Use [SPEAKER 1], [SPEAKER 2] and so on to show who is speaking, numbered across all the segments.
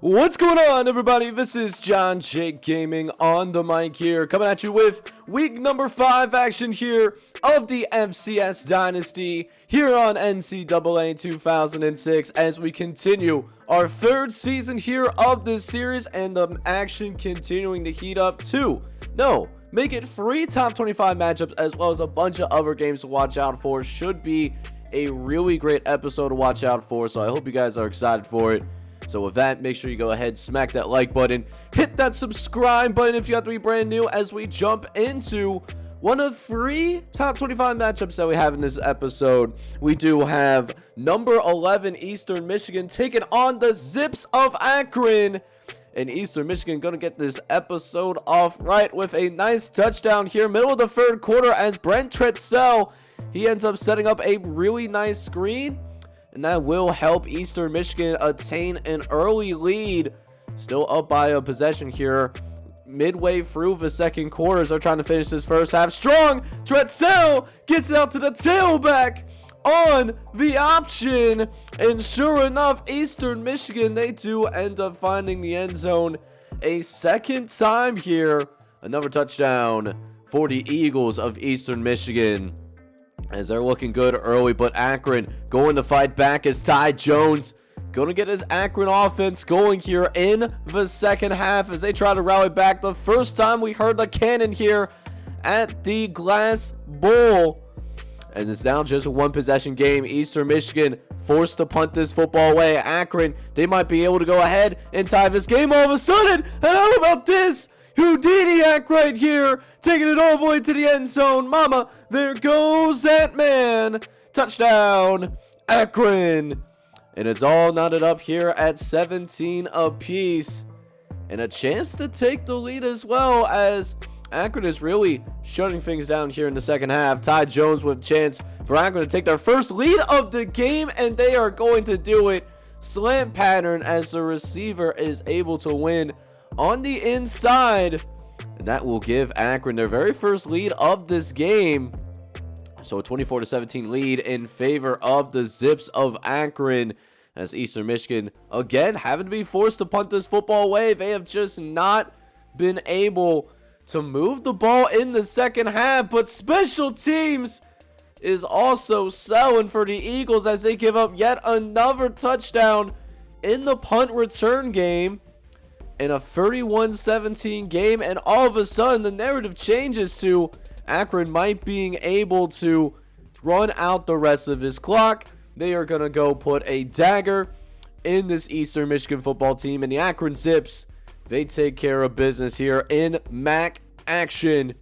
[SPEAKER 1] What's going on, everybody? This is John Jake Gaming on the mic here, coming at you with week number 5 action here of the FCS Dynasty here on NCAA 2006 as we continue our 3rd season here of this series, and the action continuing to heat up too. Make it 3 top 25 matchups as well as a bunch of other games to watch out for. Should be a really great episode to watch out for, so I hope you guys are excited for it. So with that, make sure you go ahead, smack that like button, hit that subscribe button if you have to be brand new as we jump into one of 3 top 25 matchups that we have in this episode. We do have number 11 Eastern Michigan taking on the Zips of Akron. And Eastern Michigan going to get this episode off right with a nice touchdown here, middle of the 3rd quarter, as Brent Tretzel, he ends up setting up a really nice screen. And that will help Eastern Michigan attain an early lead. Still up by a possession here. Midway through the 2nd quarter, they're trying to finish this first half strong. Tretzel gets it out to the tailback on the option. And sure enough, Eastern Michigan, they do end up finding the end zone a 2nd time here. Another touchdown for the Eagles of Eastern Michigan, as they're looking good early, but Akron going to fight back as Ty Jones going to get his Akron offense going here in the 2nd half as they try to rally back. The first time we heard the cannon here at the Glass Bowl, and it's now just a 1 possession game. Eastern Michigan forced to punt this football away. Akron, they might be able to go ahead and tie this game all of a sudden. And how about this? Houdiniac right here, taking it all the way to the end zone. Mama, there goes that man. Touchdown, Akron. And it's all knotted up here at 17 apiece. And a chance to take the lead as well, as Akron is really shutting things down here in the 2nd half. Ty Jones with a chance for Akron to take their first lead of the game, and they are going to do it. Slant pattern as the receiver is able to win on the inside, and that will give Akron their very first lead of this game. So a 24-17 lead in favor of the Zips of Akron, as Eastern Michigan again having to be forced to punt this football away. They have just not been able to move the ball in the 2nd half, but special teams is also selling for the Eagles as they give up yet another touchdown in the punt return game. In a 31-17 game, and all of a sudden the narrative changes to Akron might being able to run out the rest of his clock. They are going to go put a dagger in this Eastern Michigan football team, and the Akron Zips, they take care of business here in MAC action,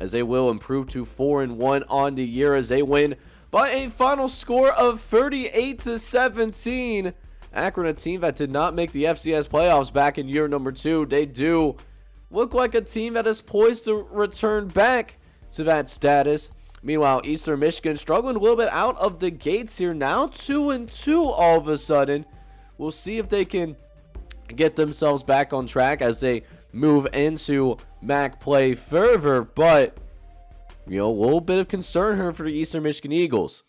[SPEAKER 1] as they will improve to 4-1 on the year as they win by a final score of 38-17. Akron, a team that did not make the FCS playoffs back in year number 2. They do look like a team that is poised to return back to that status. Meanwhile, Eastern Michigan struggling a little bit out of the gates here. Now 2-2 all of a sudden. We'll see if they can get themselves back on track as they move into MAC play further. But, a little bit of concern here for the Eastern Michigan Eagles.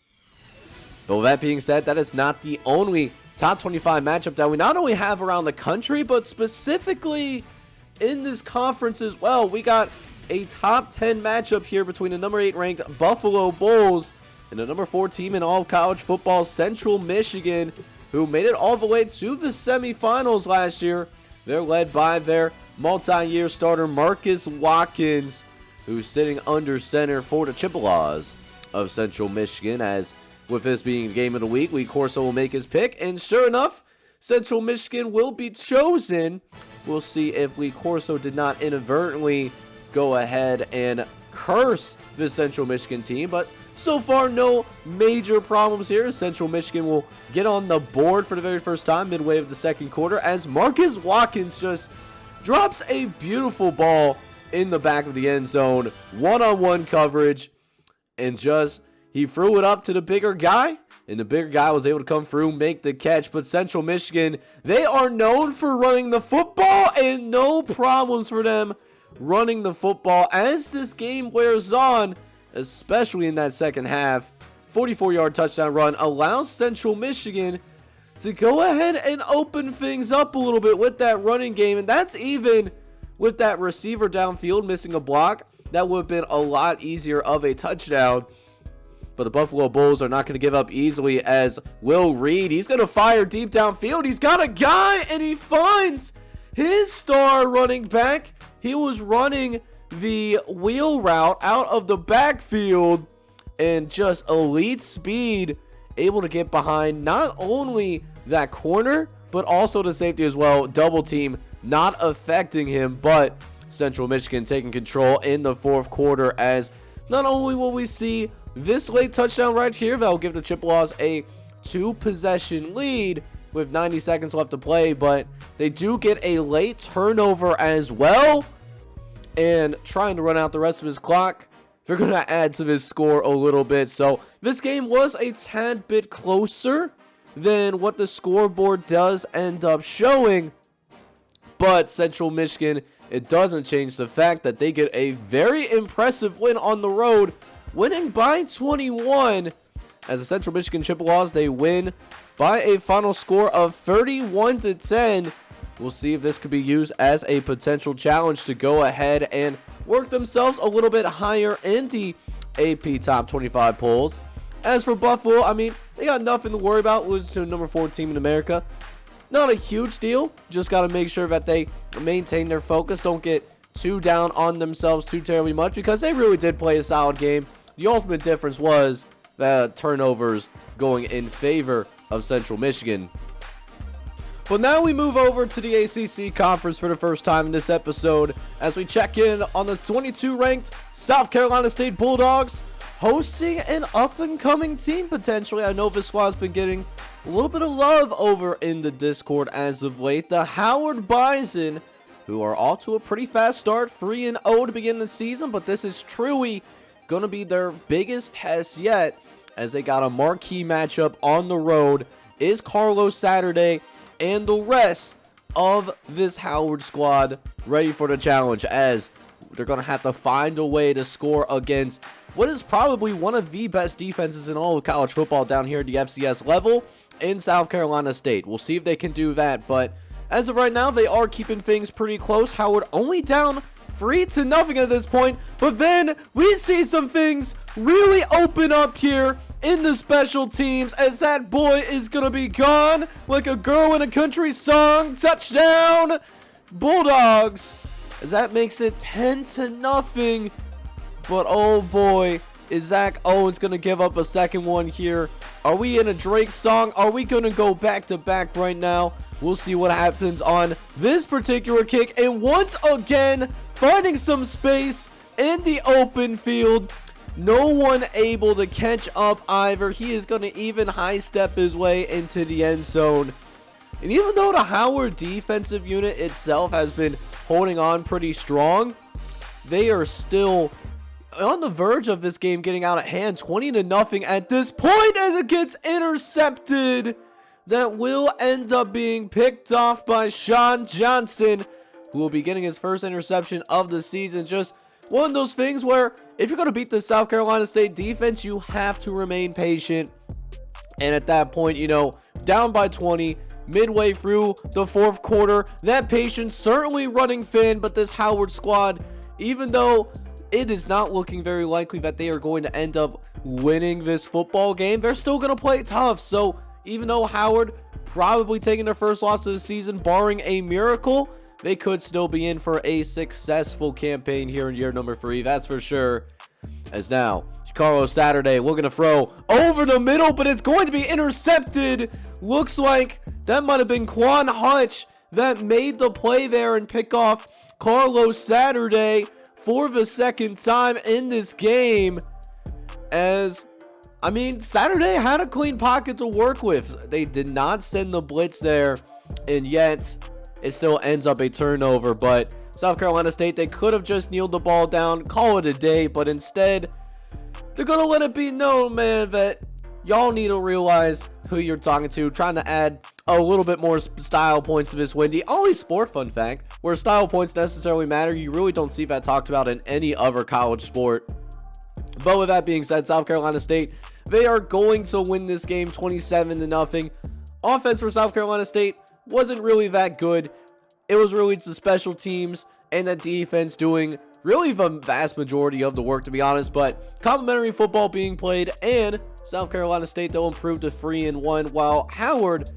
[SPEAKER 1] But with that being said, that is not the only top 25 matchup that we not only have around the country, but specifically in this conference as well. We got a top 10 matchup here between the number 8 ranked Buffalo Bulls and the number 4 team in all of college football, Central Michigan, who made it all the way to the semifinals last year. They're led by their multi-year starter Marcus Watkins, who's sitting under center for the Chippewas of Central Michigan. As with this being the game of the week, Lee Corso will make his pick, and sure enough, Central Michigan will be chosen. We'll see if Lee Corso did not inadvertently go ahead and curse the Central Michigan team, but so far no major problems here. Central Michigan will get on the board for the very first time midway of the 2nd quarter, as Marcus Watkins just drops a beautiful ball in the back of the end zone, one-on-one coverage, and he threw it up to the bigger guy, and the bigger guy was able to come through, make the catch. But Central Michigan, they are known for running the football, and no problems for them running the football as this game wears on, especially in that 2nd half. 44-yard touchdown run allows Central Michigan to go ahead and open things up a little bit with that running game. And that's even with that receiver downfield missing a block. That would have been a lot easier of a touchdown. But the Buffalo Bulls are not going to give up easily, as Will Reed, he's going to fire deep downfield. He's got a guy, and he finds his star running back. He was running the wheel route out of the backfield, and just elite speed, able to get behind not only that corner, but also the safety as well. Double team not affecting him, but Central Michigan taking control in the fourth quarter, as not only will we see this late touchdown right here that will give the Chippewas a 2-possession lead with 90 seconds left to play, but they do get a late turnover as well, and trying to run out the rest of his clock. They're going to add to this score a little bit. So this game was a tad bit closer than what the scoreboard does end up showing. But Central Michigan, it doesn't change the fact that they get a very impressive win on the road, winning by 21. As the Central Michigan Chippewas, they win by a final score of 31-10. We'll see if this could be used as a potential challenge to go ahead and work themselves a little bit higher in the AP Top 25 polls. As for Buffalo, I mean, they got nothing to worry about losing to the number 4 team in America. Not a huge deal. Just got to make sure that they maintain their focus. Don't get too down on themselves too terribly much, because they really did play a solid game. The ultimate difference was the turnovers going in favor of Central Michigan. But now we move over to the ACC conference for the first time in this episode, as we check in on the 22 ranked South Carolina State Bulldogs hosting an up-and-coming team potentially. I know this squad's been getting a little bit of love over in the Discord as of late. The Howard Bison, who are off to a pretty fast start, 3-0 to begin the season, but this is truly going to be their biggest test yet, as they got a marquee matchup on the road. Is Carlos Saturday and the rest of this Howard squad ready for the challenge, as they're going to have to find a way to score against what is probably one of the best defenses in all of college football down here at the FCS level in South Carolina State. We'll see if they can do that, but as of right now, they are keeping things pretty close. Howard only down 3-0 at this point, but then we see some things really open up here in the special teams, as that boy is gonna be gone like a girl in a country song. Touchdown Bulldogs, as that makes it 10-0. But oh boy, is Zach Owens gonna give up a second one here? Are we in a Drake song? Are we gonna go back to back right now? We'll see what happens on this particular kick, and once again finding some space in the open field. No one able to catch up either. He is going to even high step his way into the end zone. And even though the Howard defensive unit itself has been holding on pretty strong, they are still on the verge of this game getting out of hand. 20-0 at this point, as it gets intercepted. That will end up being picked off by Sean Johnson, who will be getting his first interception of the season. Just one of those things where if you're going to beat the South Carolina State defense, you have to remain patient. And at that point, you know, down by 20, midway through the fourth quarter, that patience certainly running thin. But this Howard squad, even though it is not looking very likely that they are going to end up winning this football game, they're still going to play tough. So even though Howard probably taking their first loss of the season, barring a miracle, they could still be in for a successful campaign here in year number 3, that's for sure. As now, Carlos Saturday looking to throw over the middle, but it's going to be intercepted. Looks like that might have been Quan Hutch that made the play there and pick off Carlos Saturday for the second time in this game. As, I mean, Saturday had a clean pocket to work with. They did not send the blitz there, and yet it still ends up a turnover. But South Carolina State, they could have just kneeled the ball down, call it a day, but instead they're gonna let it be known, man, that y'all need to realize who you're talking to. Trying to add a little bit more style points to this win. The only sport fun fact where style points necessarily matter, you really don't see that talked about in any other college sport. But with that being said, South Carolina State, they are going to win this game 27-0. offense for South Carolina State wasn't really that good. It was really the special teams and the defense doing really the vast majority of the work, to be honest. But complimentary football being played, and South Carolina State, they'll improve to 3-1, while Howard,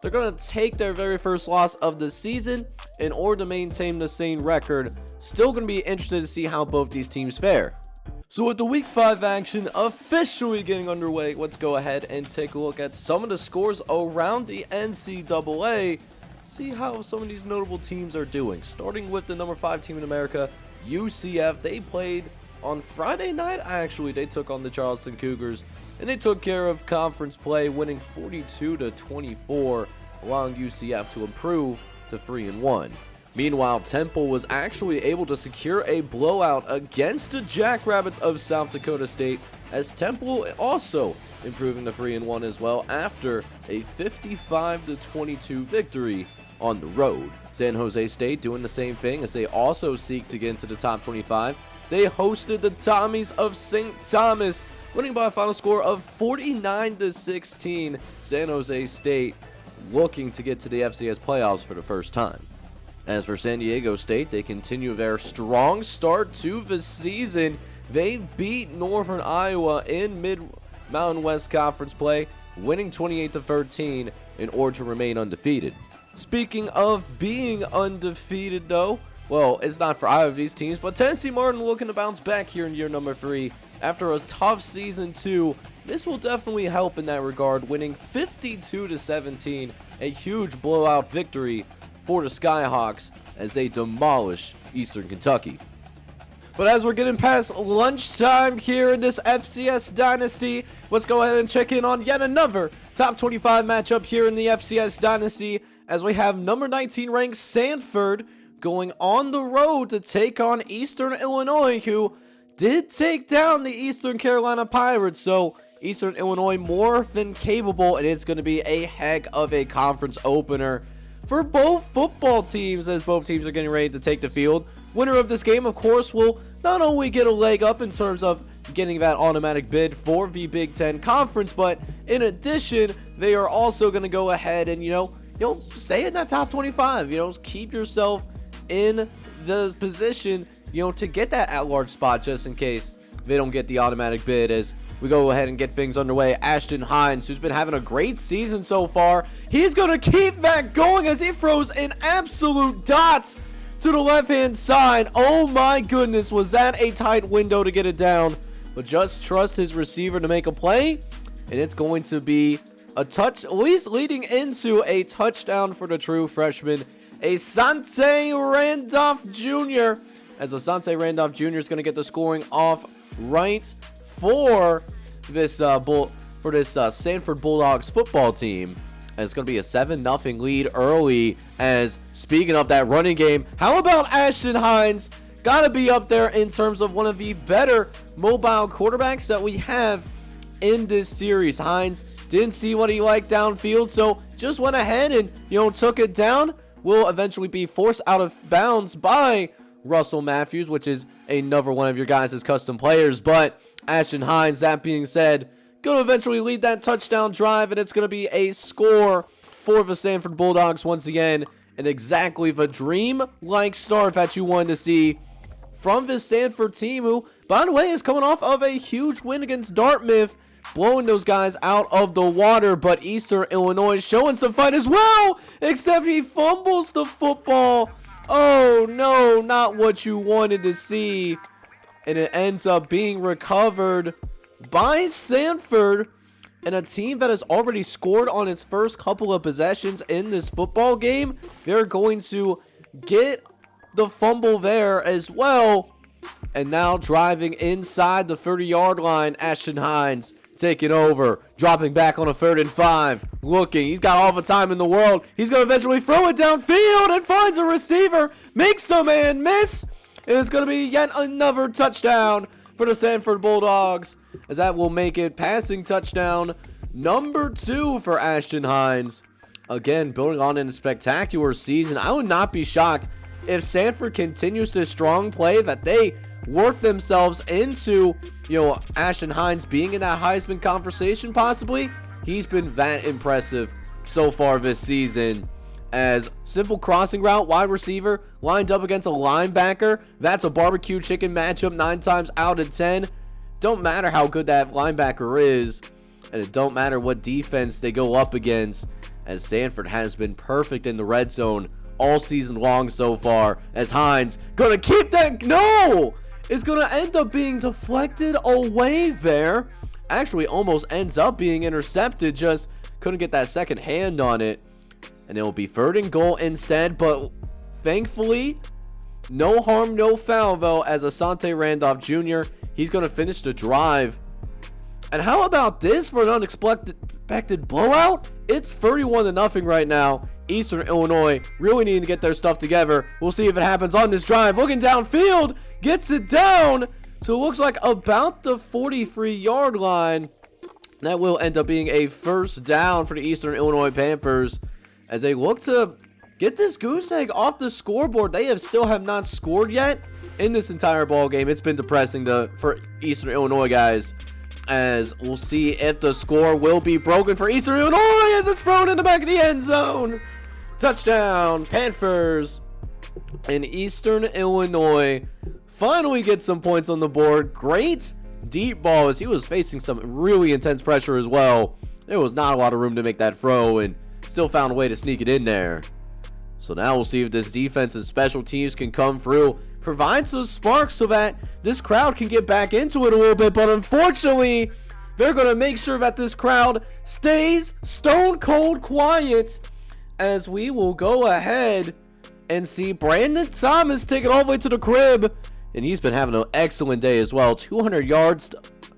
[SPEAKER 1] they're going to take their very first loss of the season in order to maintain the same record. Still going to be interested to see how both these teams fare. So with the Week 5 action officially getting underway, let's go ahead and take a look at some of the scores around the NCAA. See how some of these notable teams are doing. Starting with the number 5 team in America, UCF. They played on Friday night. Actually, they took on the Charleston Cougars, and they took care of conference play, winning 42-24, allowing UCF to improve to 3-1. Meanwhile, Temple was actually able to secure a blowout against the Jackrabbits of South Dakota State, as Temple also improving to 3-1 as well after a 55-22 victory on the road. San Jose State doing the same thing as they also seek to get into the top 25. They hosted the Tommies of St. Thomas, winning by a final score of 49-16. San Jose State looking to get to the FCS playoffs for the first time. As for San Diego State, they continue their strong start to the season. They beat Northern Iowa in Mid-Mountain West Conference play, winning 28-13 in order to remain undefeated. Speaking of being undefeated, though, well, it's not for either of these teams, but Tennessee Martin looking to bounce back here in year number 3 after a tough season 2. This will definitely help in that regard, winning 52-17, a huge blowout victory for the Skyhawks as they demolish Eastern Kentucky. But as we're getting past lunchtime here in this FCS Dynasty, let's go ahead and check in on yet another top 25 matchup here in the FCS Dynasty, as we have number 19 ranked Samford going on the road to take on Eastern Illinois, who did take down the Eastern Carolina Pirates. So Eastern Illinois more than capable, and it's going to be a heck of a conference opener for both football teams, as both teams are getting ready to take the field. Winner of this game, of course, will not only get a leg up in terms of getting that automatic bid for the Big Ten Conference, but in addition, they are also going to go ahead and, stay in that top 25. Keep yourself in the position, to get that at-large spot just in case they don't get the automatic bid. As we go ahead and get things underway, Ashton Hines, who's been having a great season so far, he's going to keep that going as he throws an absolute dot to the left-hand side. Oh my goodness, was that a tight window to get it down? But just trust his receiver to make a play, and it's going to be a touch, at least leading into a touchdown for the true freshman, Asante Randolph Jr., as Asante Randolph Jr. is going to get the scoring off right for this Sanford Bulldogs football team. And it's going to be a 7-0 lead early. As speaking of that running game, how about Ashton Hines? Got to be up there in terms of one of the better mobile quarterbacks that we have in this series. Hines didn't see what he liked downfield, so just went ahead and took it down. Will eventually be forced out of bounds by Russell Matthews, which is another one of your guys' custom players. But Ashton Hines, that being said, going to eventually lead that touchdown drive, and it's going to be a score for the Samford Bulldogs once again, and exactly the dream-like start that you wanted to see from this Samford team, who, by the way, is coming off of a huge win against Dartmouth, blowing those guys out of the water. But Eastern Illinois showing some fight as well, except he fumbles the football. Oh no, not what you wanted to see. And it ends up being recovered by Samford, and a team that has already scored on its first couple of possessions in this football game. They're going to get the fumble there as well. And now driving inside the 30-yard line, Ashton Hines taking over, dropping back on a 3rd and 5, looking, he's got all the time in the world, he's going to eventually throw it downfield and finds a receiver, makes a man miss, and it's going to be yet another touchdown for the Samford Bulldogs, as that will make it passing touchdown number 2 for Ashton Hines. Again, building on a spectacular season. I would not be shocked if Samford continues this strong play, that they work themselves into, Ashton Hines being in that Heisman conversation possibly. He's been that impressive so far this season. As simple crossing route, wide receiver, lined up against a linebacker. That's a barbecue chicken matchup 9 times out of 10. Don't matter how good that linebacker is, and it don't matter what defense they go up against, as Samford has been perfect in the red zone all season long so far. As Hines gonna keep that, no! It's gonna end up being deflected away there. Actually almost ends up being intercepted, just couldn't get that second hand on it. And it will be 3rd and goal instead, but thankfully, no harm, no foul, though, as Asante Randolph Jr., he's going to finish the drive. And how about this for an unexpected blowout? It's 31-0 right now. Eastern Illinois really needing to get their stuff together. We'll see if it happens on this drive. Looking downfield, gets it down. So it looks like about the 43-yard line. That will end up being a 1st down for the Eastern Illinois Panthers, as they look to get this goose egg off the scoreboard. They still have not scored yet in this entire ball game. It's been depressing for Eastern Illinois, guys, as we'll see if the score will be broken for Eastern Illinois as it's thrown in the back of the end zone. Touchdown, Panthers. And Eastern Illinois finally gets some points on the board. Great deep ball, as he was facing some really intense pressure as well. There was not a lot of room to make that throw, and still found a way to sneak it in there. So now we'll see if this defense and special teams can come through, provide some sparks so that this crowd can get back into it a little bit. But unfortunately, they're going to make sure that this crowd stays stone cold quiet, as we will go ahead and see Brandon Thomas take it all the way to the crib. And he's been having an excellent day as well. 200 yards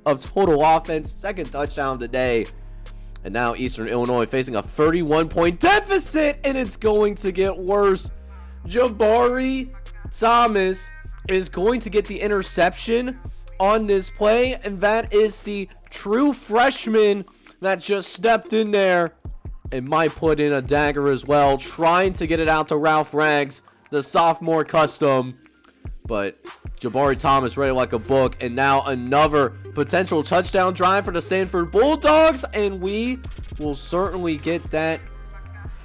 [SPEAKER 1] of total offense, 2nd touchdown of the day. And now Eastern Illinois facing a 31-point deficit, and it's going to get worse. Jabari Thomas is going to get the interception on this play, and that is the true freshman that just stepped in there and might put in a dagger as well, trying to get it out to Ralph Rags, the sophomore custom. But Jabari Thomas read it like a book, and now another potential touchdown drive for the Samford Bulldogs, and we will certainly get that.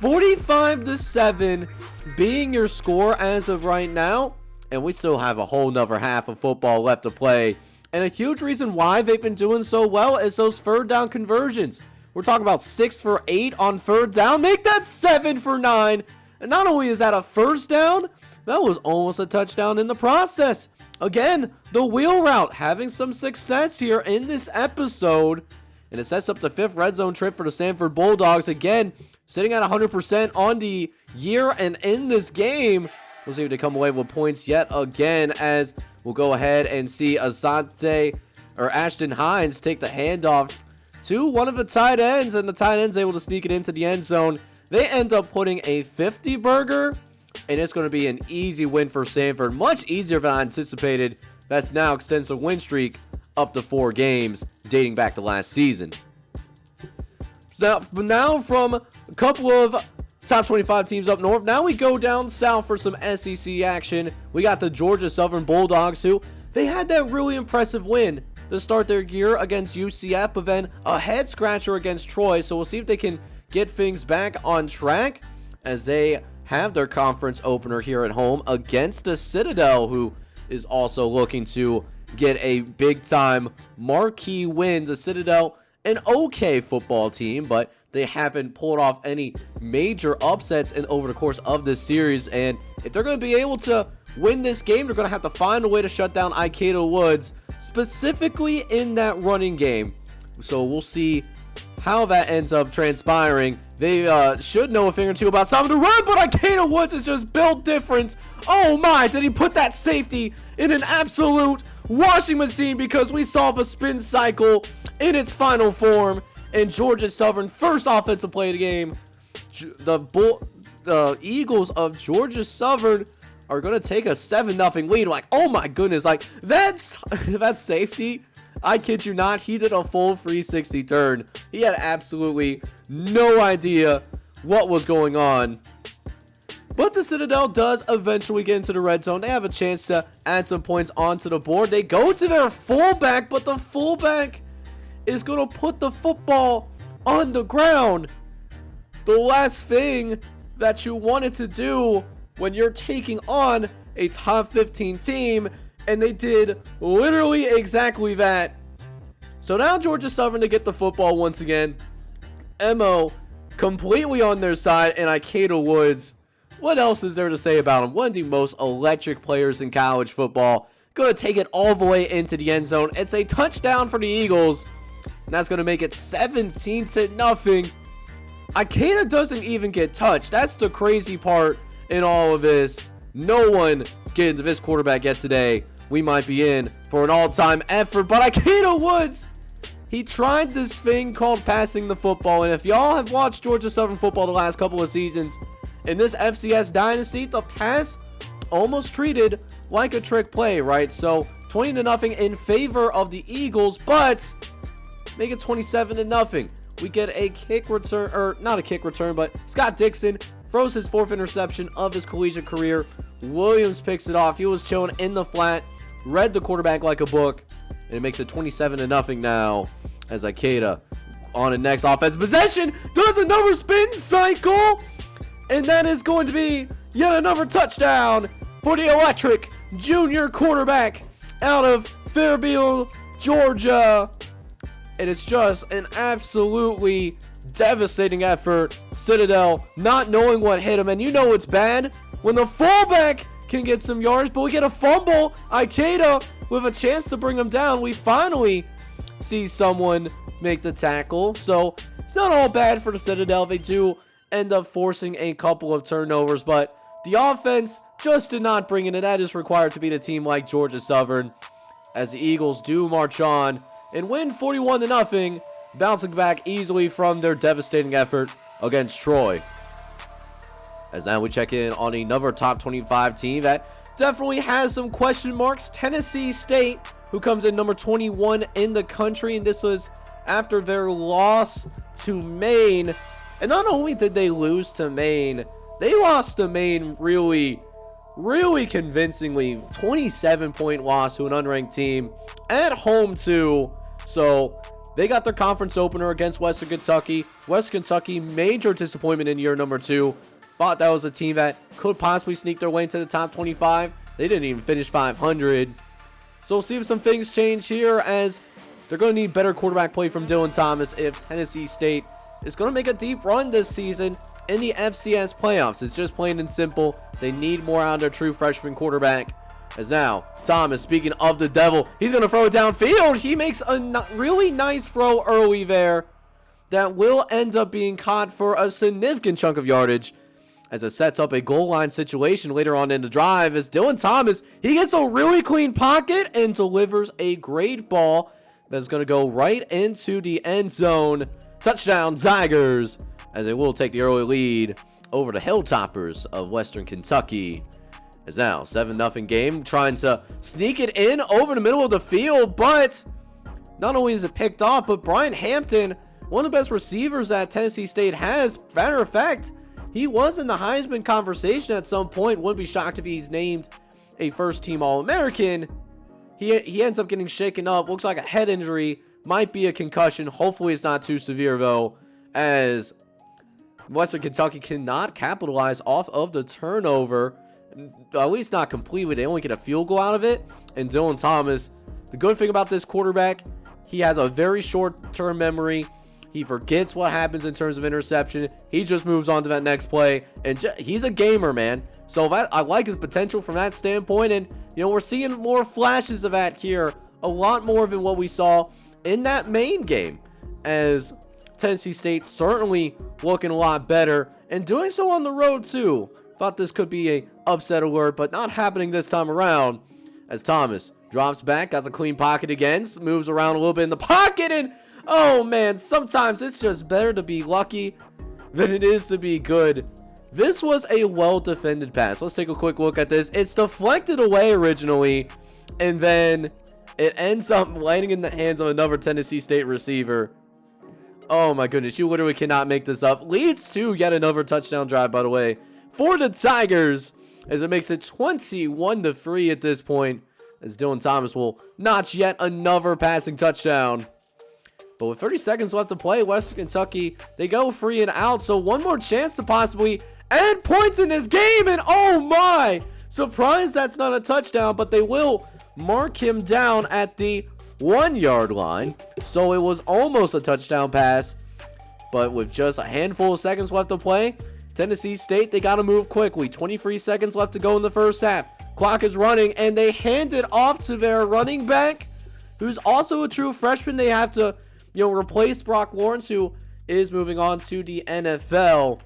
[SPEAKER 1] 45-7 being your score as of right now, and we still have a whole nother half of football left to play. And a huge reason why they've been doing so well is those 3rd down conversions. We're talking about 6 for 8 on 3rd down. Make that 7 for 9. And not only is that a 1st down, that was almost a touchdown in the process. Again, the wheel route having some success here in this episode. And it sets up the 5th red zone trip for the Samford Bulldogs. Again, sitting at 100% on the year and in this game. We'll see if they come away with points yet again, as we'll go ahead and see Ashton Hines take the handoff to one of the tight ends. And the tight end's able to sneak it into the end zone. They end up putting a 50-burger. And it's going to be an easy win for Samford. Much easier than I anticipated. That's now extends the win streak up to 4 games, dating back to last season. Now from a couple of top 25 teams up north, now we go down south for some SEC action. We got the Georgia Southern Bulldogs, who they had that really impressive win to start their year against UCF, but then a head scratcher against Troy. So we'll see if they can get things back on track as they have their conference opener here at home against the Citadel, who is also looking to get a big-time marquee win. The Citadel, an okay football team, but they haven't pulled off any major upsets over the course of this series. And if they're going to be able to win this game, they're going to have to find a way to shut down Ikeda Woods, specifically in that running game. So we'll see how that ends up transpiring. They should know a thing or two about something to run, but Ikeda Woods is just built different. Oh my, did he put that safety in an absolute washing machine, because we saw the spin cycle in its final form. And Georgia Southern, first offensive play of the game. The Eagles of Georgia Southern are going to take a 7-0 lead. Like, oh my goodness, like that's safety. I kid you not, he did a full 360 turn. He had absolutely no idea what was going on. But the Citadel does eventually get into the red zone. They have a chance to add some points onto the board. They go to their fullback, but the fullback is going to put the football on the ground. the last thing that you wanted to do when you're taking on a top 15 team, and they did literally exactly that. So now Georgia Southern to get the football once again. Mo completely on their side, and Ikeda Woods, what else is there to say about him? One of the most electric players in college football. Going to take it all the way into the end zone. It's a touchdown for the Eagles, and that's going to make it 17-0. Ikeda doesn't even get touched. That's the crazy part in all of this. No one getting to this quarterback yet today. We might be in for an all-time effort, but Ikeda Woods, he tried this thing called passing the football, and if y'all have watched Georgia Southern football the last couple of seasons, in this FCS Dynasty, the pass almost treated like a trick play, right? So 20-0 in favor of the Eagles, but make it 27-0. We get a kick return, or not a kick return, but Scott Dixon throws his 4th interception of his collegiate career. Williams picks it off. He was chilling in the flat, read the quarterback like a book, and it makes it 27-0 now as Ikeda on the next offense possession does another spin cycle, and that is going to be yet another touchdown for the electric junior quarterback out of Fairfield, Georgia. And it's just an absolutely devastating effort. Citadel not knowing what hit him, and you know it's bad when the fullback can get some yards, but we get a fumble. Ikeda with a chance to bring him down. We finally see someone make the tackle, so it's not all bad for the Citadel. They do end up forcing a couple of turnovers, but the offense just did not bring it, and that is required to beat a team like Georgia Southern, as the Eagles do march on and win 41-0, bouncing back easily from their devastating effort against Troy. As now we check in on another top 25 team that definitely has some question marks. Tennessee State, who comes in number 21 in the country, and this was after their loss to Maine. And not only did they lose to Maine, they lost to Maine really convincingly. 27-point loss to an unranked team at home too. So they got their conference opener against Western Kentucky. Western Kentucky, major disappointment in year number 2. Thought that was a team that could possibly sneak their way into the top 25. They didn't even finish 500. So we'll see if some things change here, as they're going to need better quarterback play from Dylan Thomas if Tennessee State is going to make a deep run this season in the FCS playoffs. It's just plain and simple. They need more out of their true freshman quarterback. As now, Thomas, speaking of the devil, he's going to throw it downfield. He makes a really nice throw early there that will end up being caught for a significant chunk of yardage, as it sets up a goal line situation later on in the drive. As Dylan Thomas, he gets a really clean pocket and delivers a great ball that's going to go right into the end zone. Touchdown Tigers, as they will take the early lead over the Hilltoppers of Western Kentucky. As now 7-0 game, trying to sneak it in over the middle of the field, but not only is it picked off, but Brian Hampton, one of the best receivers that Tennessee State has. Matter of fact, he was in the Heisman conversation at some point. Wouldn't be shocked if he's named a first-team All-American. He ends up getting shaken up. Looks like a head injury. Might be a concussion. Hopefully it's not too severe, though, as Western Kentucky cannot capitalize off of the turnover. At least not completely. They only get a field goal out of it. And Dylan Thomas, the good thing about this quarterback, he has a very short-term memory. He forgets what happens in terms of interception. He just moves on to that next play. And he's a gamer, man. So I like his potential from that standpoint. And, you know, we're seeing more flashes of that here. A lot more than what we saw in that Maine game, as Tennessee State certainly looking a lot better and doing so on the road too. Thought this could be a upset alert, but not happening this time around, as Thomas drops back, got a clean pocket again, moves around a little bit in the pocket, and oh man, sometimes it's just better to be lucky than it is to be good. This was a well-defended pass. Let's take a quick look at this. It's deflected away originally, and then it ends up landing in the hands of another Tennessee State receiver. Oh my goodness, you literally cannot make this up. Leads to yet another touchdown drive, by the way, for the Tigers, as it makes it 21-3 at this point, as Dylan Thomas will notch yet another passing touchdown. But with 30 seconds left to play, Western Kentucky, they go free and out. So one more chance to possibly add points in this game. And oh my, surprised that's not a touchdown, but they will mark him down at the 1-yard line. So it was almost a touchdown pass. But with just a handful of seconds left to play, Tennessee State, they got to move quickly. 23 seconds left to go in the first half. Clock is running, and they hand it off to their running back, who's also a true freshman. They have to, replace Brock Lawrence, who is moving on to the NFL.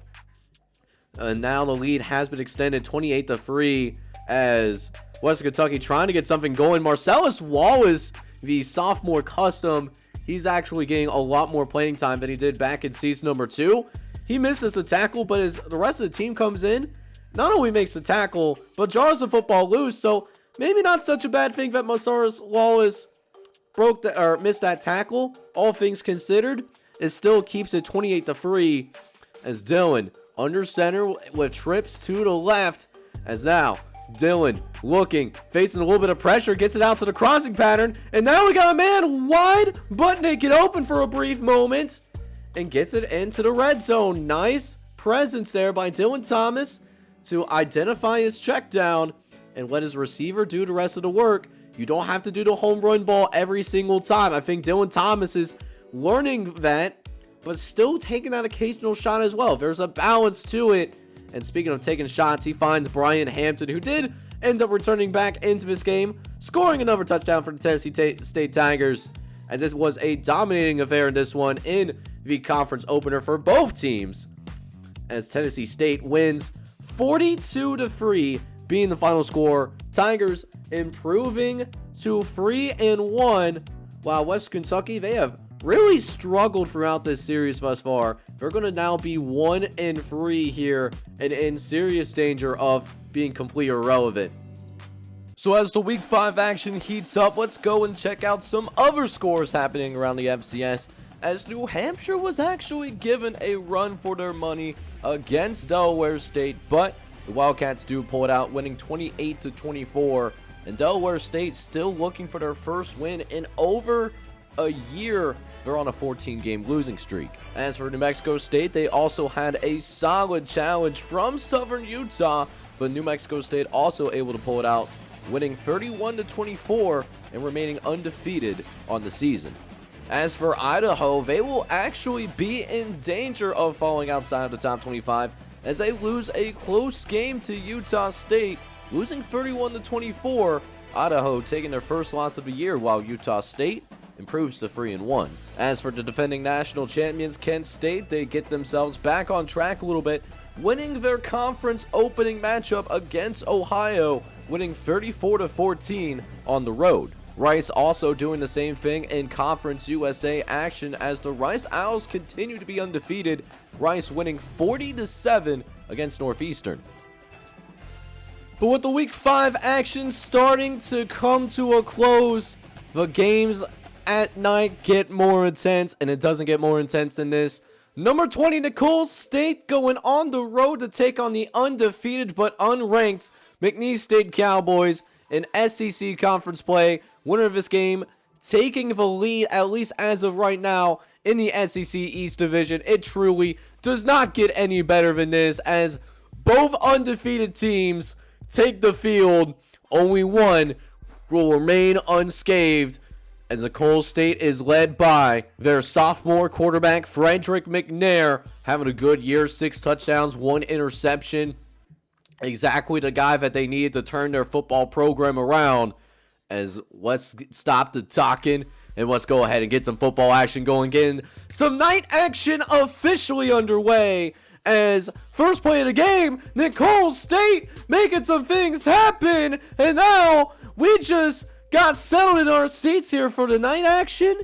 [SPEAKER 1] And now the lead has been extended 28-3 as Western Kentucky trying to get something going. Marcellus Wallace, the sophomore custom, he's actually getting a lot more playing time than he did back in season number 2. He misses the tackle, but as the rest of the team comes in, not only makes the tackle, but jars the football loose. So maybe not such a bad thing that Marcellus Wallace missed that tackle. All things considered, it still keeps it 28-3 as Dylan under center with trips to the left. As now Dylan looking, facing a little bit of pressure, gets it out to the crossing pattern, and now we got a man wide, butt naked open for a brief moment, and gets it into the red zone. Nice presence there by Dylan Thomas to identify his check down and let his receiver do the rest of the work. You don't have to do the home run ball every single time. I think Dylan Thomas is learning that, but still taking that occasional shot as well. There's a balance to it. And speaking of taking shots, he finds Brian Hampton, who did end up returning back into this game, scoring another touchdown for the Tennessee State Tigers, as this was a dominating affair in this one in the conference opener for both teams, as Tennessee State wins 42-3, being the final score. Tigers improving to 3-1, while West Kentucky, they have really struggled throughout this series thus far. They're going to now be 1-3 here and in serious danger of being completely irrelevant. So as the week 5 action heats up, let's go and check out some other scores happening around the FCS, as New Hampshire was actually given a run for their money against Delaware State, but the Wildcats do pull it out, winning 28-24, and Delaware State still looking for their first win in over a year. They're on a 14-game losing streak. As for New Mexico State, they also had a solid challenge from Southern Utah, but New Mexico State also able to pull it out, winning 31-24 and remaining undefeated on the season. As for Idaho, they will actually be in danger of falling outside of the top 25 as they lose a close game to Utah State, losing 31-24. Idaho taking their first loss of the year, while Utah State improves to 3-1. As for the defending national champions, Kent State, they get themselves back on track a little bit, winning their conference opening matchup against Ohio, winning 34-14 on the road. Rice also doing the same thing in Conference USA action as the Rice Owls continue to be undefeated, Rice winning 40-7 against Northeastern. But with the week 5 action starting to come to a close, the games at night get more intense, and it doesn't get more intense than this. Number 20 Nicholls State going on the road to take on the undefeated but unranked McNeese State Cowboys in SEC conference play. Winner of this game taking the lead, at least as of right now, in the SEC East Division. It truly does not get any better than this, as both undefeated teams take the field. Only one will remain unscathed, as Nicholls State is led by their sophomore quarterback, Frederick McNair, having a good year, 6 touchdowns, 1 interception. Exactly the guy that they needed to turn their football program around. As let's stop the talking and let's go ahead and get some football action going. Getting some night action officially underway, as first play of the game, Nicholls State making some things happen, and now we just got settled in our seats here for the night action,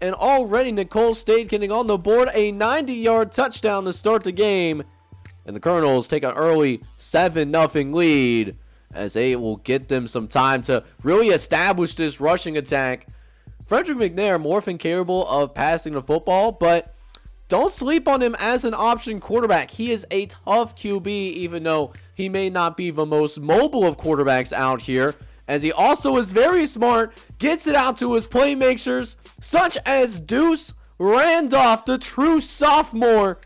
[SPEAKER 1] and already Nicholls State getting on the board, a 90-yard touchdown to start the game, and the Colonels take an early 7-0 lead, as they will get them some time to really establish this rushing attack. Frederick McNair, more than capable of passing the football, but don't sleep on him as an option quarterback. He is a tough QB, even though he may not be the most mobile of quarterbacks out here, as he also is very smart, gets it out to his playmakers, such as Deuce Randolph, the true sophomore,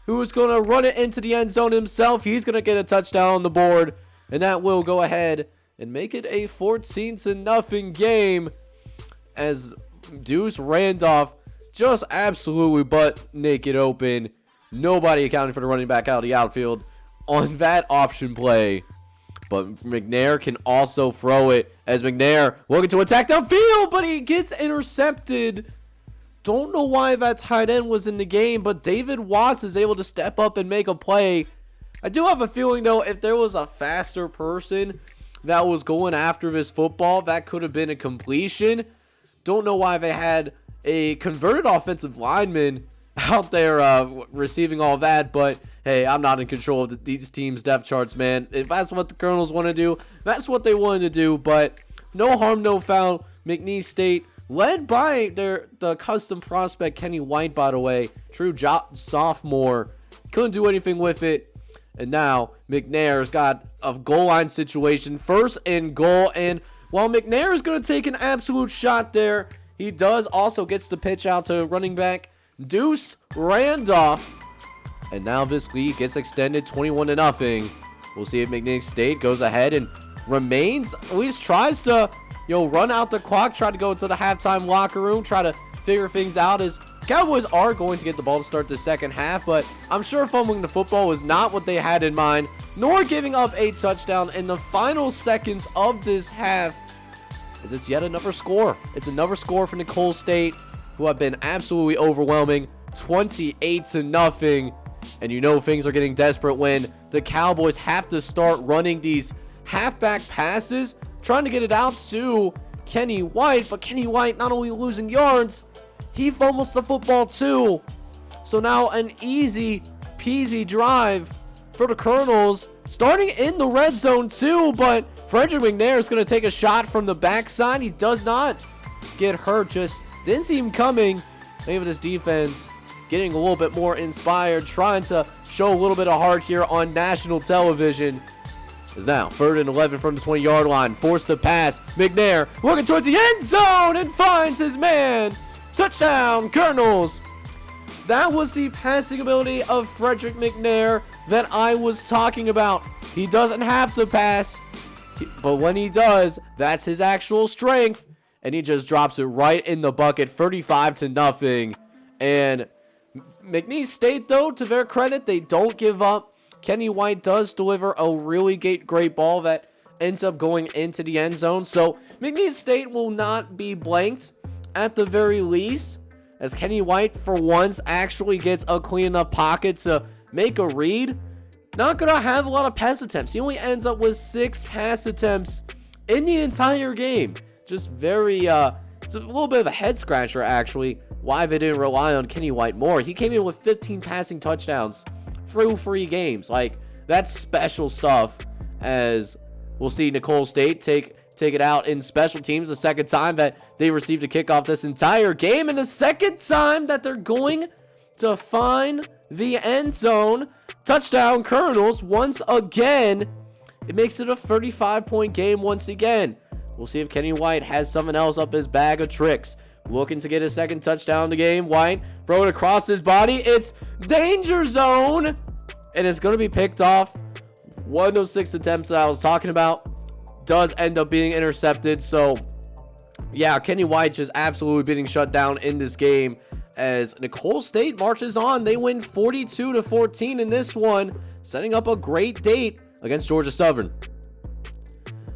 [SPEAKER 1] who's going to run it into the end zone himself. He's going to get a touchdown on the board, and that will go ahead and make it a 14-0 game as Deuce Randolph just absolutely butt naked open. Nobody accounting for the running back out of the outfield on that option play. But McNair can also throw it as McNair looking to attack downfield, but he gets intercepted. Don't know why that tight end was in the game, but David Watts is able to step up and make a play. I do have a feeling, though, if there was a faster person that was going after this football, that could have been a completion. Don't know why they had a converted offensive lineman out there receiving all that, but hey, I'm not in control of these teams' depth charts, man. If that's what the Colonels want to do, that's what they wanted to do, but no harm, no foul. McNeese State, led by the custom prospect Kenny White, by the way, true sophomore, couldn't do anything with it. And now McNair's got a goal line situation, 1st and goal, and while McNair is going to take an absolute shot there, he does also gets the pitch out to running back Deuce Randolph. And now this lead gets extended 21-0. We'll see if McNeese State goes ahead and remains, at least tries to, run out the clock, try to go into the halftime locker room, try to figure things out, as Cowboys are going to get the ball to start the second half, but I'm sure fumbling the football was not what they had in mind, nor giving up a touchdown in the final seconds of this half, as it's yet another score. It's another score for Nicholls State, who have been absolutely overwhelming, 28-0. And things are getting desperate when the Cowboys have to start running these halfback passes, trying to get it out to Kenny White, but Kenny White not only losing yards, he fumbles the football too. So now an easy peasy drive for the Colonels, starting in the red zone too, but Frederick McNair is going to take a shot from the backside. He does not get hurt, just didn't see him coming. Maybe this defense getting a little bit more inspired, trying to show a little bit of heart here on national television. Is now 3rd and 11 from the 20-yard line, forced to pass. McNair looking towards the end zone and finds his man. Touchdown, Colonels. That was the passing ability of Frederick McNair that I was talking about. He doesn't have to pass, but when he does, that's his actual strength, and he just drops it right in the bucket, 35-0. And McNeese State, though, to their credit, they don't give up. Kenny White does deliver a really great ball that ends up going into the end zone. So McNeese State will not be blanked at the very least, as Kenny White, for once, actually gets a clean enough pocket to make a read. Not going to have a lot of pass attempts. He only ends up with 6 pass attempts in the entire game. Just very, it's a little bit of a head scratcher, actually, why they didn't rely on Kenny White more. He came in with 15 passing touchdowns through 3 games. Like, that's special stuff, as we'll see Nicholls State take it out in special teams, the second time that they received a kickoff this entire game, and the second time that they're going to find the end zone. Touchdown, Colonels, once again. It makes it a 35-point game once again. We'll see if Kenny White has something else up his bag of tricks. Looking to get his second touchdown in the game. White throwing across his body. It's danger zone, and it's going to be picked off. One of those 6 attempts that I was talking about does end up being intercepted. So, yeah, Kenny White just absolutely being shut down in this game, as Nicholls State marches on. They win 42-14 in this one, setting up a great date against Georgia Southern.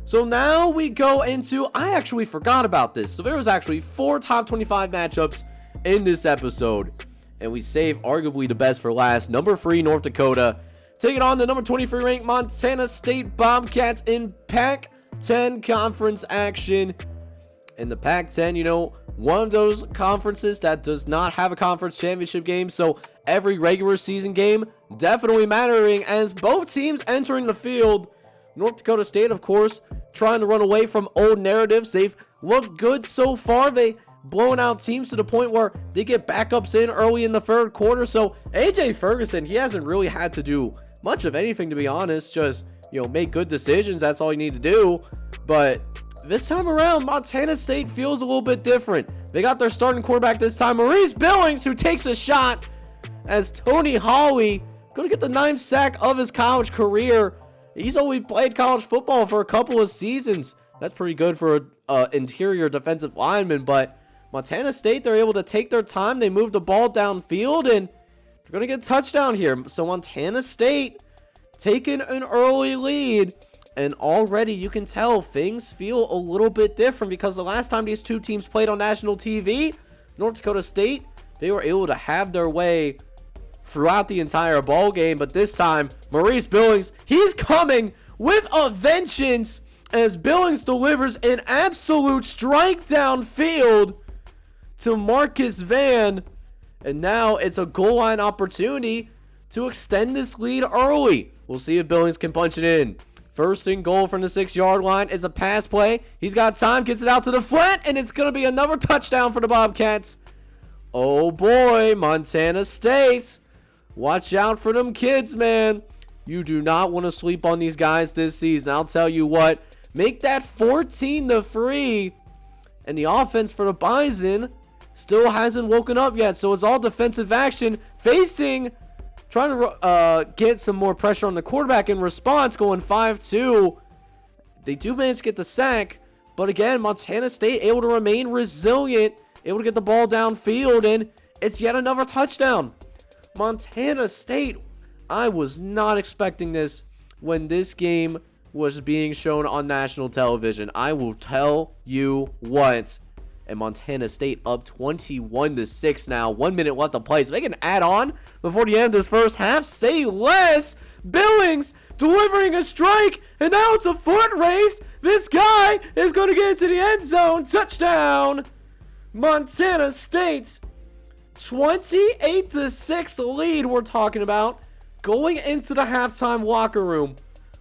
[SPEAKER 1] So now we go into, I actually forgot about this. So there was actually 4 top 25 matchups in this episode, and we save arguably the best for last. Number 3, North Dakota, taking on the number 23 ranked Montana State Bobcats in Pac-10 conference action. In the Pac-10, one of those conferences that does not have a conference championship game, so every regular season game definitely mattering, as both teams entering the field. North Dakota State, of course, trying to run away from old narratives. They've looked good so far. They blowing out teams to the point where they get backups in early in the 3rd quarter. So AJ Ferguson, he hasn't really had to do much of anything, to be honest. Just, make good decisions. That's all you need to do. But this time around, Montana State feels a little bit different. They got their starting quarterback this time, Maurice Billings, who takes a shot as Tony Hawley going to get the 9th sack of his college career. He's only played college football for a couple of seasons. That's pretty good for an interior defensive lineman, but Montana State, they're able to take their time. They move the ball downfield, and they're going to get a touchdown here. So Montana State taking an early lead, and already you can tell things feel a little bit different because the last time these two teams played on national TV, North Dakota State, they were able to have their way throughout the entire ball game, but this time Maurice Billings, he's coming with a vengeance as Billings delivers an absolute strike downfield to Marcus Van, and now it's a goal line opportunity to extend this lead early. We'll see if Billings can punch it in. First and goal from the 6-yard line. It's a pass play. He's got time, gets it out to the flat, and it's going to be another touchdown for the Bobcats. Oh boy, Montana State. Watch out for them kids, man. You do not want to sleep on these guys this season. I'll tell you what. Make that 14-3. And the offense for the Bison still hasn't woken up yet. So it's all defensive action. Trying to get some more pressure on the quarterback in response. Going 5-2. They do manage to get the sack. But again, Montana State able to remain resilient. Able to get the ball downfield. And it's yet another touchdown. Montana State, I was not expecting this when this game was being shown on national television. I will tell you what. And Montana State up 21-6 now. 1 minute left to play. So they can add on before the end of this first half. Say less. Billings delivering a strike. And now it's a foot race. This guy is going to get into the end zone. Touchdown. Montana State. 28-6 lead we're talking about going into the halftime locker room.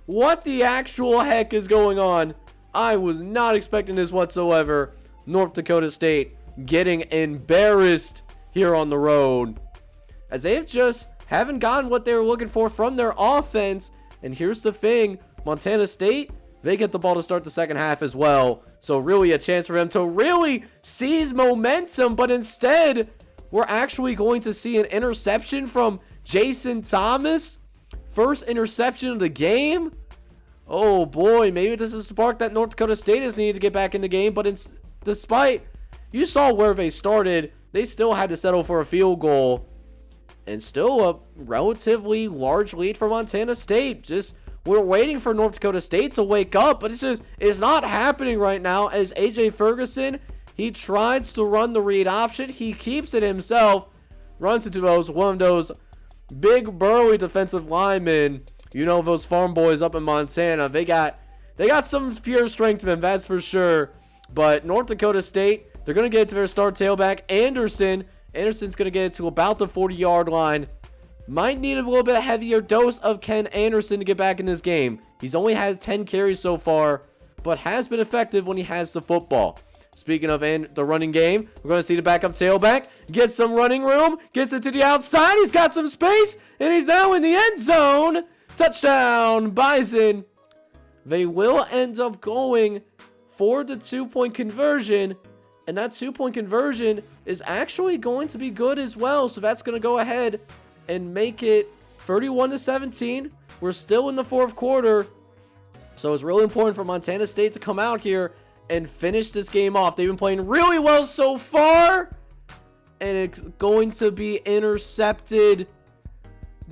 [SPEAKER 1] What the actual heck is going on? I was not expecting this whatsoever. North Dakota State getting embarrassed here on the road as they've just haven't gotten what they were looking for from their offense. And here's the thing, Montana State, they get the ball to start the second half as well. So really a chance for them to really seize momentum, but instead we're actually going to see an interception from Jason Thomas. First interception of the game. Oh boy, maybe this is a spark that North Dakota State has needed to get back in the game. But despite, you saw where they started, they still had to settle for a field goal. And still a relatively large lead for Montana State. Just, we're waiting for North Dakota State to wake up. But it's not happening right now as AJ Ferguson, he tries to run the read option. He keeps it himself. Runs into one of those big burly defensive linemen. You know, those farm boys up in Montana. They got some pure strength to them, that's for sure. But North Dakota State, they're going to get to their star tailback, Anderson. Anderson's going to get it to about the 40-yard line. Might need a little bit heavier dose of Ken Anderson to get back in this game. He's only has 10 carries so far, but has been effective when he has the football. Speaking of the running game, we're going to see the backup tailback get some running room, gets it to the outside, he's got some space, and he's now in the end zone. Touchdown, Bison. They will end up going for the 2-point conversion, and that 2-point conversion is actually going to be good as well. So that's going to go ahead and make it 31-17. We're still in the fourth quarter, so it's really important for Montana State to come out here and finish this game off. They've been playing really well so far, and it's going to be intercepted.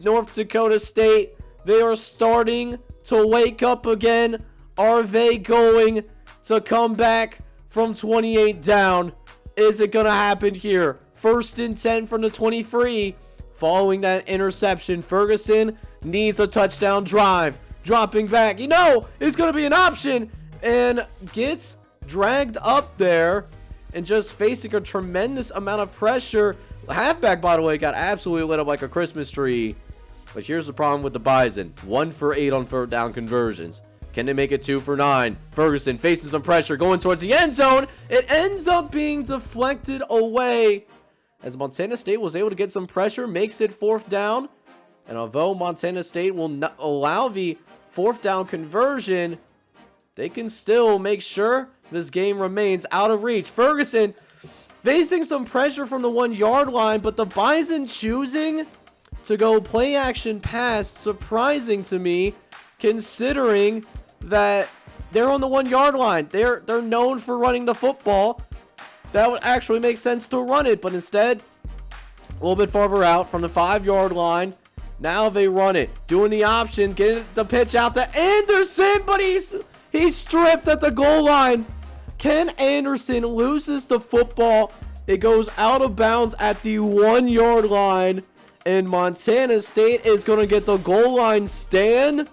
[SPEAKER 1] North Dakota State, they are starting to wake up again. Are they going to come back from 28 down? Is it going to happen here? First and 10 from the 23. Following that interception, Ferguson needs a touchdown drive. Dropping back, it's going to be an option, and gets dragged up there and just facing a tremendous amount of pressure. Halfback, by the way, got absolutely lit up like a Christmas tree. But here's the problem with the Bison. 1 for 8 on third down conversions. Can they make it 2 for 9? Ferguson facing some pressure, going towards the end zone. It ends up being deflected away as Montana State was able to get some pressure, makes it 4th down. And although Montana State will not allow the 4th down conversion, they can still make sure this game remains out of reach. Ferguson facing some pressure from the 1-yard line, but the Bison choosing to go play action pass, surprising to me, considering that they're on the 1-yard line. They're known for running the football. That would actually make sense to run it, but instead, a little bit farther out from the 5-yard line. Now they run it, doing the option, getting the pitch out to Anderson, but he's stripped at the goal line. Ken Anderson loses the football. It goes out of bounds at the 1-yard line, and Montana State is going to get the goal line stand.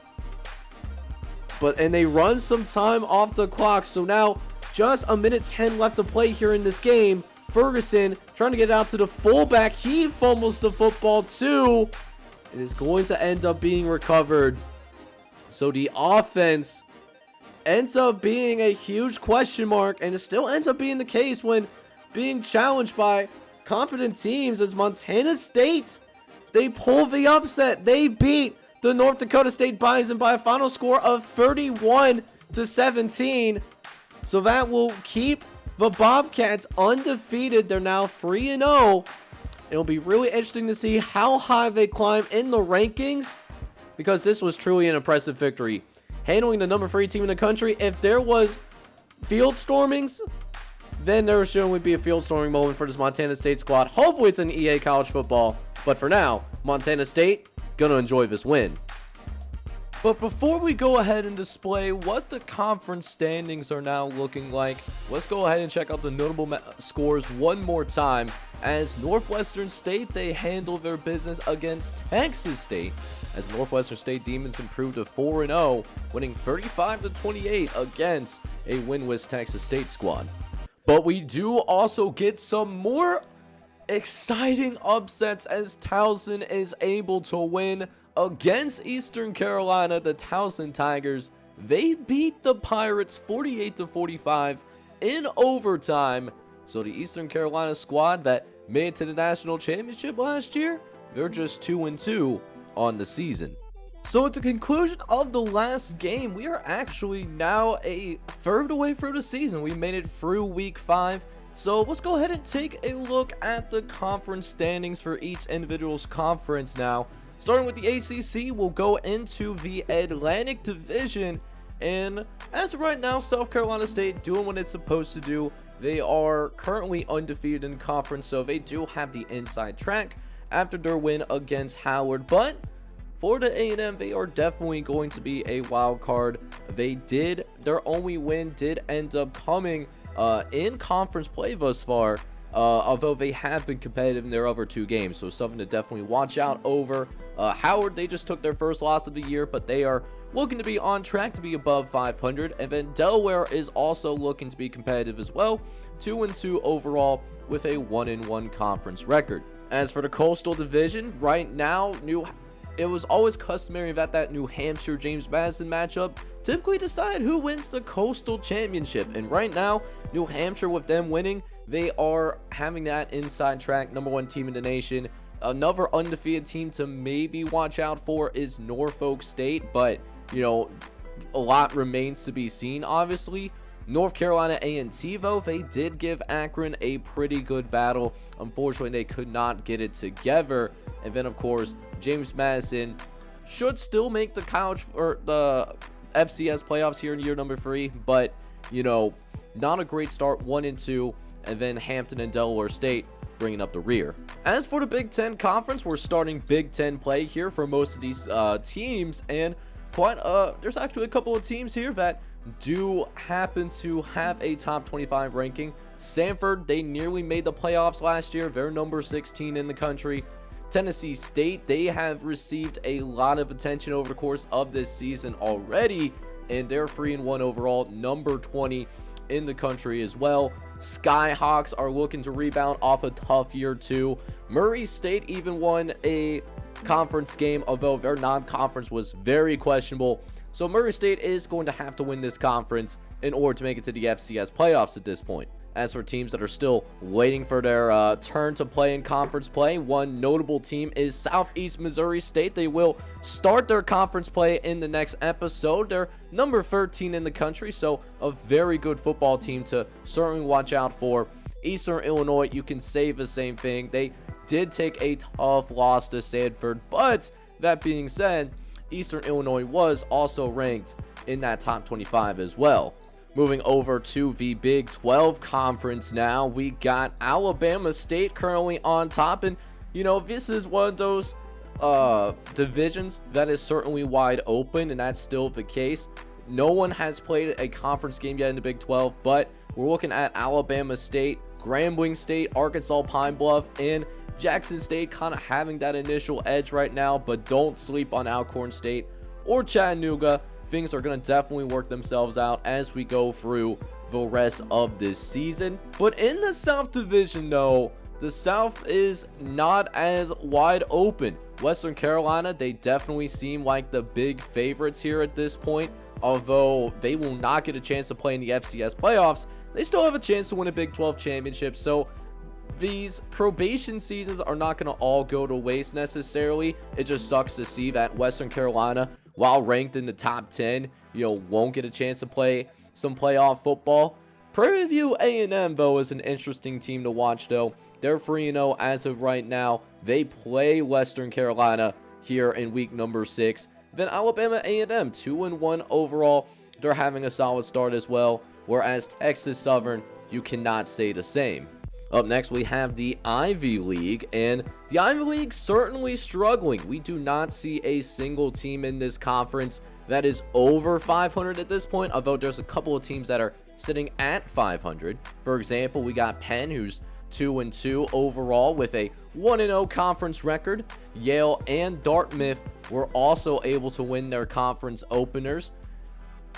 [SPEAKER 1] And they run some time off the clock, so now just a minute 10 left to play here in this game. Ferguson trying to get it out to the fullback. He fumbles the football too. It is going to end up being recovered. So the offense ends up being a huge question mark, and it still ends up being the case when being challenged by competent teams as Montana State. They pull the upset. They beat the North Dakota State Bison by a final score of 31-17. So that will keep the Bobcats undefeated. They're now 3-0. It'll be really interesting to see how high they climb in the rankings, because this was truly an impressive victory. Handling the number 3 team in the country. If there was field stormings, then there should only be a field storming moment for this Montana State squad. Hopefully it's in EA college football. But for now, Montana State gonna enjoy this win. But before we go ahead and display what the conference standings are now looking like, let's go ahead and check out the notable scores one more time. As Northwestern State, they handle their business against Texas State, as Northwestern State Demons improved to 4-0, winning 35-28 against a winless Texas State squad. But we do also get some more exciting upsets as Towson is able to win against Eastern Carolina. The Towson Tigers, they beat the Pirates 48-45 in overtime. So the Eastern Carolina squad that made it to the national championship last year, they're just 2-2 on the season. So at the conclusion of the last game, we are actually now a third away through the season. We made it through week 5. So let's go ahead and take a look at the conference standings for each individual's conference now. Starting with the ACC, we'll go into the Atlantic Division. And as of right now, South Carolina State doing what it's supposed to do. They are currently undefeated in conference, so they do have the inside track after their win against Howard. But for the A&M, they are definitely going to be a wild card. Their only win did end up coming in conference play thus far, although they have been competitive in their other 2 games, so something to definitely watch out over. Howard, they just took their first loss of the year, but they are looking to be on track to be above 500, and then Delaware is also looking to be competitive as well, 2-2 overall with a 1-1 conference record. As for the Coastal Division, right now, it was always customary that New Hampshire James Madison matchup typically decide who wins the Coastal Championship, and right now, New Hampshire, with them winning, they are having that inside track, number 1 team in the nation. Another undefeated team to maybe watch out for is Norfolk State, but a lot remains to be seen, obviously. North Carolina A&T, though, they did give Akron a pretty good battle. Unfortunately, they could not get it together. And then, of course, James Madison should still make the college or the FCS playoffs here in year number 3, but not a great start, 1-2, and then Hampton and Delaware State bringing up the rear. As for the Big Ten Conference, we're starting Big Ten play here for most of these teams, and there's actually a couple of teams here that do happen to have a top 25 ranking. Samford, they nearly made the playoffs last year. They're number 16 in the country. Tennessee State, they have received a lot of attention over the course of this season already, and they're 3-1 overall, number 20 in the country as well. Skyhawks are looking to rebound off a tough year too. Murray State even won a conference game, although their non-conference was very questionable. So Murray State is going to have to win this conference in order to make it to the FCS playoffs at this point. As for teams that are still waiting for their turn to play in conference play, one notable team is Southeast Missouri State. They will start their conference play in the next episode. They're number 13 in the country, so a very good football team to certainly watch out for. Eastern Illinois, you can say the same thing. They did take a tough loss to Samford, but that being said, Eastern Illinois was also ranked in that top 25 as well. Moving over to the Big 12 conference now, we got Alabama State currently on top, and this is one of those divisions that is certainly wide open, and that's still the case. No one has played a conference game yet in the Big 12, but we're looking at Alabama State, Grambling State, Arkansas Pine Bluff, and Jackson State kind of having that initial edge right now, but don't sleep on Alcorn State or Chattanooga. Things are going to definitely work themselves out as we go through the rest of this season. But in the South Division, though, the South is not as wide open. Western Carolina, they definitely seem like the big favorites here at this point. Although they will not get a chance to play in the FCS playoffs, they still have a chance to win a Big 12 championship. So these probation seasons are not going to all go to waste necessarily. It just sucks to see that Western Carolina, while ranked in the top 10, won't get a chance to play some playoff football. Prairie View A&M, though, is an interesting team to watch, though. They're 3-0 as of right now. They play Western Carolina here in week number 6. Then Alabama A&M, 2-1 overall. They're having a solid start as well. Whereas Texas Southern, you cannot say the same. Up next, we have the Ivy League, and the Ivy League certainly struggling. We do not see a single team in this conference that is over 500 at this point, although there's a couple of teams that are sitting at 500. For example, we got Penn, who's 2-2 overall with a 1-0 conference record. Yale and Dartmouth were also able to win their conference openers.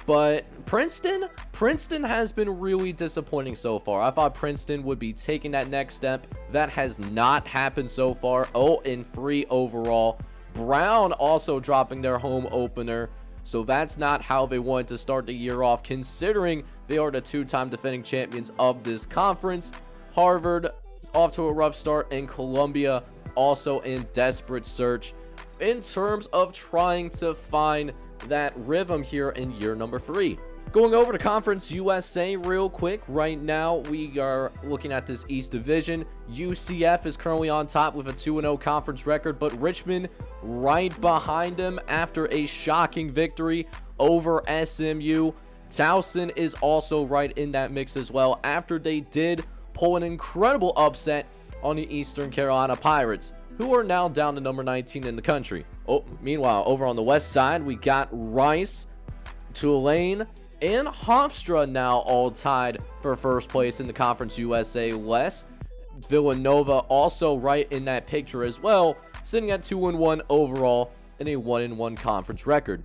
[SPEAKER 1] But Princeton has been really disappointing so far. I thought Princeton would be taking that next step. That has not happened so far. 0-3 overall. Brown also dropping their home opener. So that's not how they wanted to start the year off, considering they are the two-time defending champions of this conference. Harvard off to a rough start, and Columbia also in desperate search in terms of trying to find that rhythm here in year number 3. Going over to Conference USA real quick. Right now, we are looking at this East Division. UCF is currently on top with a 2-0 conference record, but Richmond right behind them after a shocking victory over SMU. Towson is also right in that mix as well after they did pull an incredible upset on the Eastern Carolina Pirates, who are now down to number 19 in the country. Meanwhile, over on the west side, we got Rice, Tulane, and Hofstra now all tied for first place in the Conference USA West. Villanova also right in that picture as well, sitting at 2-1 overall and a 1-1 conference record.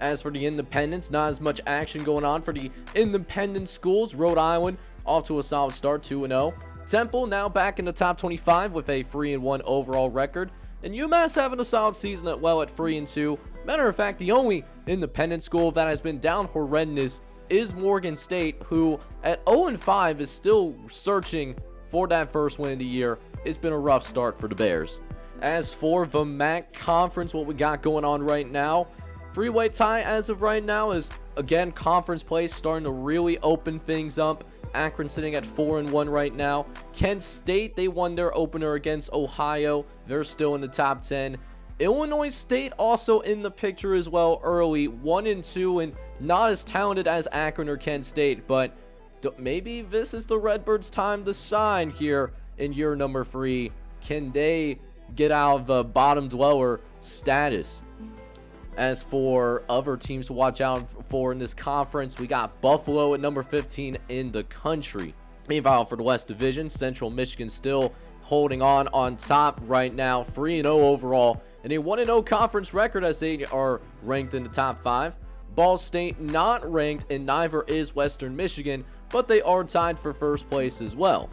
[SPEAKER 1] As for the independents, not as much action going on for the independent schools. Rhode Island off to a solid start, 2-0. Temple now back in the top 25 with a 3-1 overall record. And UMass having a solid season at 3-2. Matter of fact, the only independent school that has been down horrendous is Morgan State, who at 0-5 is still searching for that first win of the year. It's been a rough start for the Bears. As for the MAC Conference, what we got going on right now, three-way tie as of right now is, again, conference play starting to really open things up. Akron sitting at 4-1 right now. Kent State, they won their opener against Ohio. They're still in the top 10. Illinois State also in the picture as well early, 1-2, and not as talented as Akron or Kent State, but maybe this is the Redbirds' time to shine here in year number 3. Can they get out of the bottom dweller status? As for other teams to watch out for in this conference, we got Buffalo at number 15 in the country. Meanwhile, for the West Division, Central Michigan still holding on top right now, 3-0 overall, and a 1-0 conference record as they are ranked in the top 5. Ball State not ranked, and neither is Western Michigan, but they are tied for first place as well.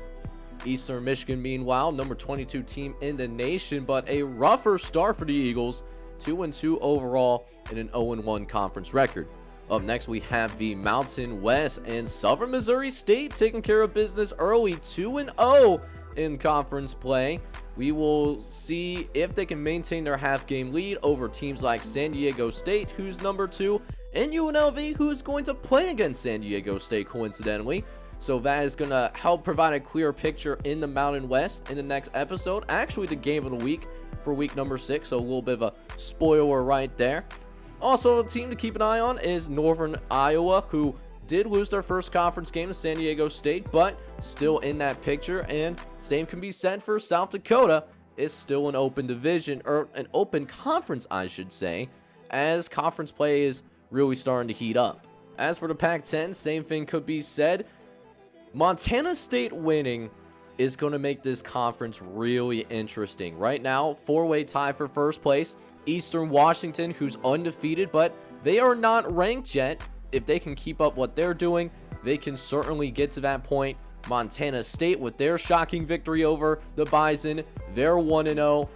[SPEAKER 1] Eastern Michigan, meanwhile, number 22 team in the nation, but a rougher start for the Eagles, 2-2 overall and an 0-1 conference record. Up next, we have the Mountain West, and Southern Missouri State taking care of business early, 2-0 in conference play. We will see if they can maintain their half-game lead over teams like San Diego State, who's number 2, and UNLV, who's going to play against San Diego State, coincidentally. So that is going to help provide a clear picture in the Mountain West in the next episode. Actually, the game of the week for week number 6. So a little bit of a spoiler right there. Also, a team to keep an eye on is Northern Iowa, who did lose their first conference game to San Diego State, but still in that picture. And same can be said for South Dakota. It's still an open division, or an open conference, I should say, as conference play is really starting to heat up. As for the Pac-10, same thing could be said. Montana State winning is going to make this conference really interesting. Right now, 4-way tie for first place. Eastern Washington, who's undefeated, but they are not ranked yet. If they can keep up what they're doing, they can certainly get to that point. Montana State, with their shocking victory over the Bison, they're 1-0.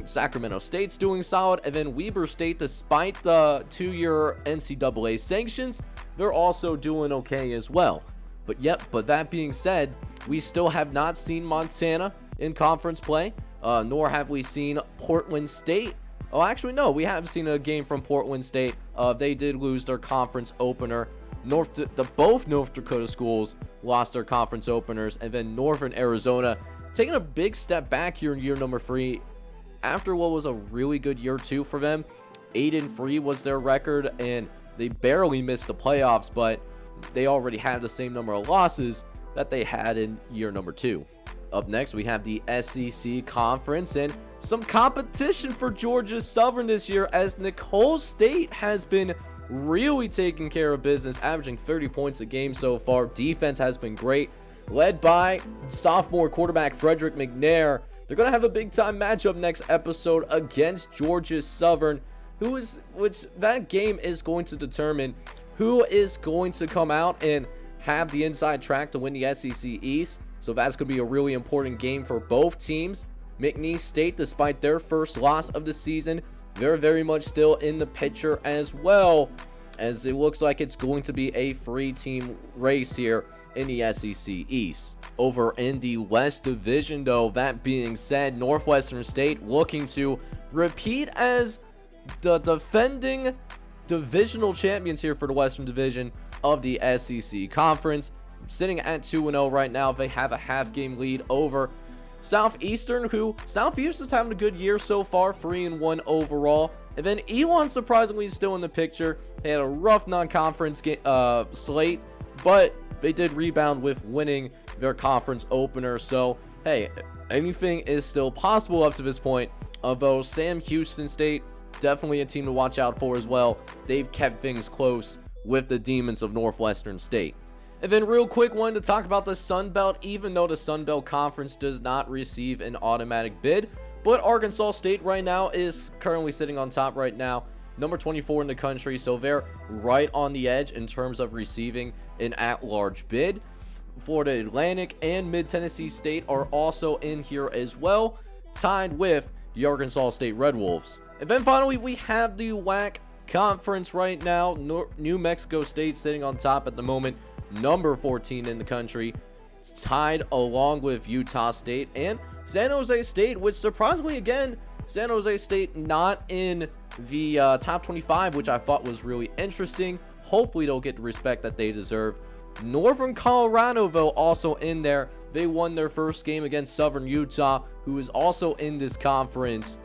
[SPEAKER 1] Sacramento State's doing solid, and then Weber State, despite the 2-year NCAA sanctions, they're also doing okay as well. But that being said, we still have not seen Montana in conference play, nor have we seen Portland State. Oh, actually, no, we have seen a game from Portland State. They did lose their conference opener. Both North Dakota schools lost their conference openers, and then Northern Arizona taking a big step back here in year number 3 after what was a really good year 2 for them. 8-3 was their record, and they barely missed the playoffs, but they already had the same number of losses that they had in year number 2. Up next, we have the SEC Conference and some competition for Georgia Southern this year, as Nicholls State has been really taking care of business, averaging 30 points a game so far. Defense has been great, led by sophomore quarterback Frederick McNair. They're going to have a big-time matchup next episode against Georgia Southern, which that game is going to determine who is going to come out and have the inside track to win the SEC East. So that's going to be a really important game for both teams. McNeese State, despite their first loss of the season, they're very much still in the picture as well, as it looks like it's going to be a 3-team race here in the SEC East. Over in the West Division, though, that being said, Northwestern State looking to repeat as the defending divisional champions here for the Western Division of the SEC Conference. Sitting at 2-0 right now. They have a half-game lead over Southeastern, who Southeastern's having a good year so far, 3-1 overall. And then Elon surprisingly is still in the picture. They had a rough non-conference slate, but they did rebound with winning their conference opener. So, hey, anything is still possible up to this point. Although Sam Houston State, definitely a team to watch out for as well. They've kept things close with the Demons of Northwestern State. And then real quick, wanted to talk about the Sun Belt, even though the Sun Belt Conference does not receive an automatic bid. But Arkansas State right now is currently sitting on top right now, number 24 in the country. So they're right on the edge in terms of receiving an at-large bid. Florida Atlantic and Mid-Tennessee State are also in here as well, tied with the Arkansas State Red Wolves. And then finally, we have the WAC Conference right now. New Mexico State sitting on top at the moment, number 14 in the country. It's tied along with Utah State and San Jose State, which surprisingly, again, San Jose State not in the top 25, which I thought was really interesting. Hopefully they'll get the respect that they deserve. Northern Colorado, though, also in there. They won their first game against Southern Utah, who is also in this conference.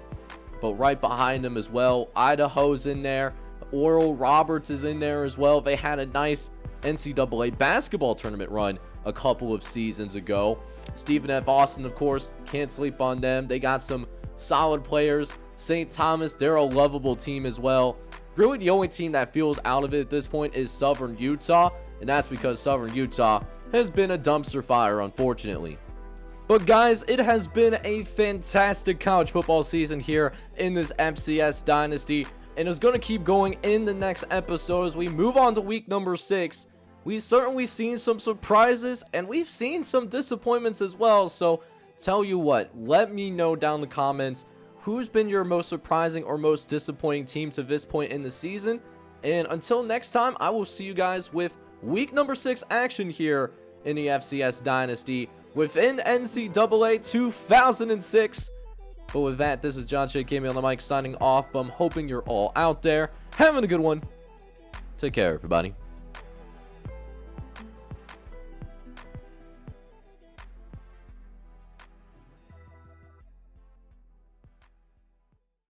[SPEAKER 1] But right behind them as well, Idaho's in there. Oral Roberts is in there as well. They had a nice NCAA basketball tournament run a couple of seasons ago. Stephen F. Austin, of course, can't sleep on them. They got some solid players. St. Thomas, they're a lovable team as well. Really, the only team that feels out of it at this point is Southern Utah, and that's because Southern Utah has been a dumpster fire, unfortunately. But guys, it has been a fantastic college football season here in this FCS Dynasty, and it's going to keep going in the next episode as we move on to week number 6. We've certainly seen some surprises, and we've seen some disappointments as well. So, tell you what, let me know down in the comments who's been your most surprising or most disappointing team to this point in the season. And until next time, I will see you guys with week number 6 action here in the FCS Dynasty within NCAA 2006. But with that, this is John Shea Gaming on the mic signing off. I'm hoping you're all out there having a good one. Take care, everybody.